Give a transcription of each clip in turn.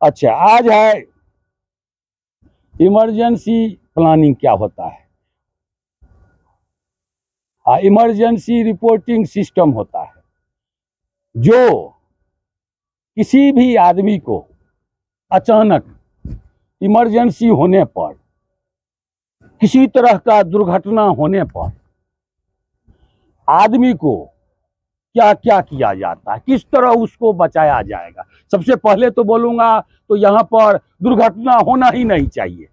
अच्छा, आज है इमरजेंसी प्लानिंग क्या होता है। इमरजेंसी रिपोर्टिंग सिस्टम होता है जो किसी भी आदमी को अचानक इमरजेंसी होने पर, किसी तरह का दुर्घटना होने पर आदमी को क्या क्या किया जाता है, किस तरह उसको बचाया जाएगा। सबसे पहले तो बोलूंगा तो यहाँ पर दुर्घटना होना ही नहीं चाहिए।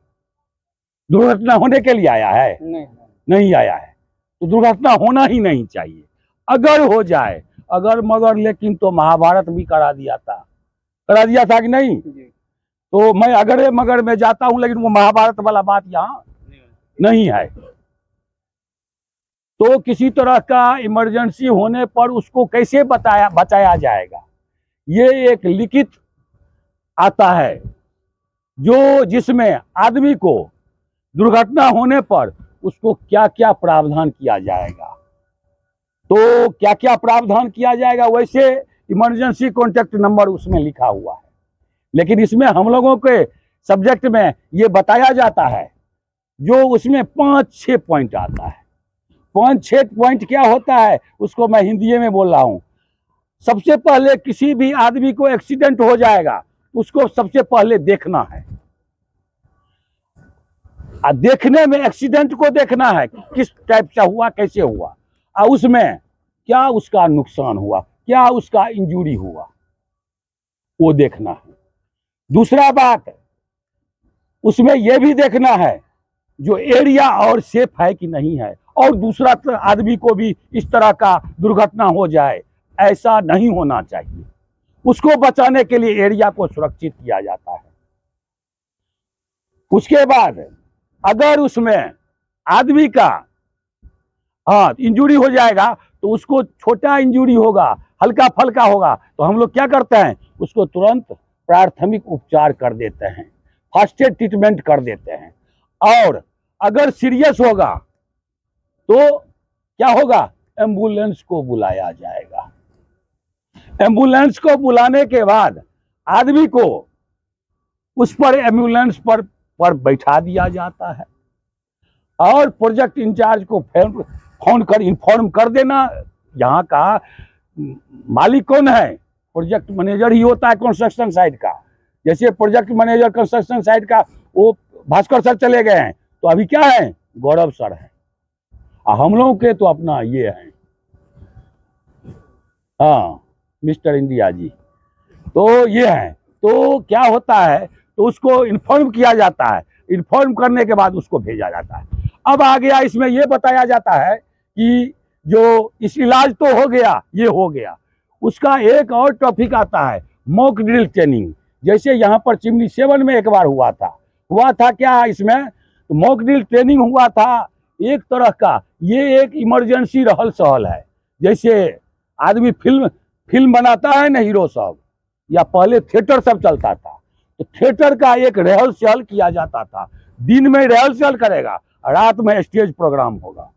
दुर्घटना होने के लिए आया है? नहीं आया है। तो दुर्घटना होना ही नहीं चाहिए। अगर हो जाए अगर मगर, लेकिन तो महाभारत भी करा दिया था कि नहीं? तो मैं अगर मगर में जाता हूं, लेकिन वो महाभारत वाला बात यहाँ नहीं है। तो किसी तरह का इमरजेंसी होने पर उसको कैसे बचाया जाएगा, ये एक लिखित आता है जो जिसमें आदमी को दुर्घटना होने पर उसको क्या क्या प्रावधान किया जाएगा। तो क्या क्या प्रावधान किया जाएगा, वैसे इमरजेंसी कॉन्टैक्ट नंबर उसमें लिखा हुआ है, लेकिन इसमें हम लोगों के सब्जेक्ट में ये बताया जाता है जो उसमें 5-6 पॉइंट आता है। 5-6 पॉइंट क्या होता है उसको मैं हिंदी में बोल रहा हूं। सबसे पहले किसी भी आदमी को एक्सीडेंट हो जाएगा, उसको सबसे पहले देखना है। देखने में एक्सीडेंट को देखना है कि किस टाइप से हुआ, कैसे हुआ, और उसमें क्या उसका नुकसान हुआ, क्या उसका इंजरी हुआ, वो देखना है। दूसरा बात, उसमें यह भी देखना है जो एरिया और सेफ है कि नहीं है, और दूसरा आदमी को भी इस तरह का दुर्घटना हो जाए, ऐसा नहीं होना चाहिए। उसको बचाने के लिए एरिया को सुरक्षित किया जाता है। उसके बाद अगर उसमें आदमी का इंजरी हो जाएगा, तो उसको छोटा इंजरी होगा, हल्का फल्का होगा, तो हम लोग क्या करते हैं, उसको तुरंत प्राथमिक उपचार कर देते हैं, फर्स्ट एड ट्रीटमेंट कर देते हैं। और अगर सीरियस होगा तो क्या होगा, एम्बुलेंस को बुलाया जाएगा। एम्बुलेंस को बुलाने के बाद आदमी को उस पर एम्बुलेंस पर बैठा दिया जाता है, और प्रोजेक्ट इंचार्ज को फोन कर इन्फॉर्म कर देना। यहाँ का मालिक कौन है, प्रोजेक्ट मैनेजर ही होता है कंस्ट्रक्शन साइट का। जैसे प्रोजेक्ट मैनेजर कंस्ट्रक्शन साइट का वो भास्कर सर चले गए हैं, तो अभी क्या है, गौरव सर है। हम लोगों के तो अपना ये है, मिस्टर इंडिया जी, तो ये है। तो क्या होता है, तो उसको इन्फॉर्म किया जाता है, इन्फॉर्म करने के बाद उसको भेजा जाता है। अब आ गया, इसमें यह बताया जाता है कि जो इस इलाज तो हो गया, ये हो गया, उसका एक और टॉपिक आता है मॉक ड्रिल ट्रेनिंग। जैसे यहाँ पर चिमनी 7 में एक बार हुआ था क्या इसमें, तो मॉक ड्रिल ट्रेनिंग हुआ था एक तरह का। ये एक इमरजेंसी रहल सहल है। जैसे आदमी फिल्म बनाता है ना, हीरो सब, या पहले थिएटर सब चलता था, तो थिएटर का एक रहल सहल किया जाता था। दिन में रहल सहल करेगा, रात में स्टेज प्रोग्राम होगा।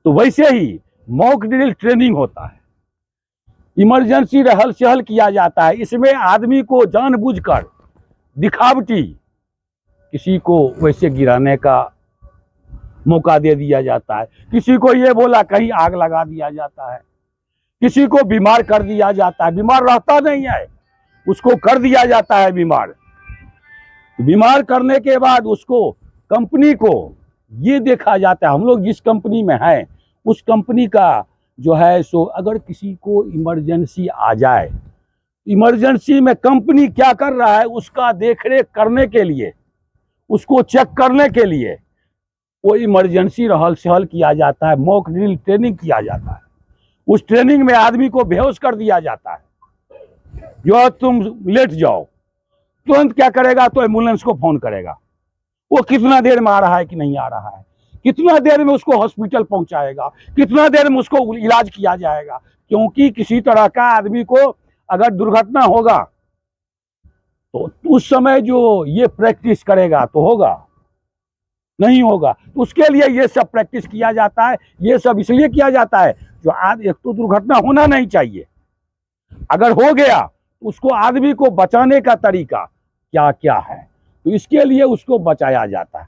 तो वैसे ही मॉक ड्रिल ट्रेनिंग होता है, इमरजेंसी रहल सहल किया जाता है। इसमें आदमी को जानबूझकर दिखावटी किसी को वैसे गिराने का मौका दे दिया जाता है, किसी को ये बोला कहीं आग लगा दिया जाता है, किसी को बीमार कर दिया जाता है। बीमार रहता नहीं है, उसको कर दिया जाता है बीमार। बीमार करने के बाद उसको कंपनी को ये देखा जाता है, हम लोग जिस कंपनी में हैं उस कंपनी का जो है सो, अगर किसी को इमरजेंसी आ जाए, इमरजेंसी में कंपनी क्या कर रहा है उसका देखरेख करने के लिए, उसको चेक करने के लिए वो इमरजेंसी रहल सहल किया जाता है, मॉक ड्रिल ट्रेनिंग किया जाता है। उस ट्रेनिंग में आदमी को बेहोश कर दिया जाता है, जो तुम लेट जाओ, तुरंत क्या करेगा, तो एम्बुलेंस को फोन करेगा। वो कितना देर में आ रहा है कि नहीं आ रहा है, कितना देर में उसको हॉस्पिटल पहुंचाएगा, कितना देर में उसको इलाज किया जाएगा। क्योंकि किसी तरह का आदमी को अगर दुर्घटना होगा तो उस समय जो ये प्रैक्टिस करेगा तो होगा, नहीं होगा। तो उसके लिए ये सब प्रैक्टिस किया जाता है। ये सब इसलिए किया जाता है जो आज एक तो दुर्घटना होना नहीं चाहिए, अगर हो गया उसको आदमी को बचाने का तरीका क्या क्या है, तो इसके लिए उसको बचाया जाता है।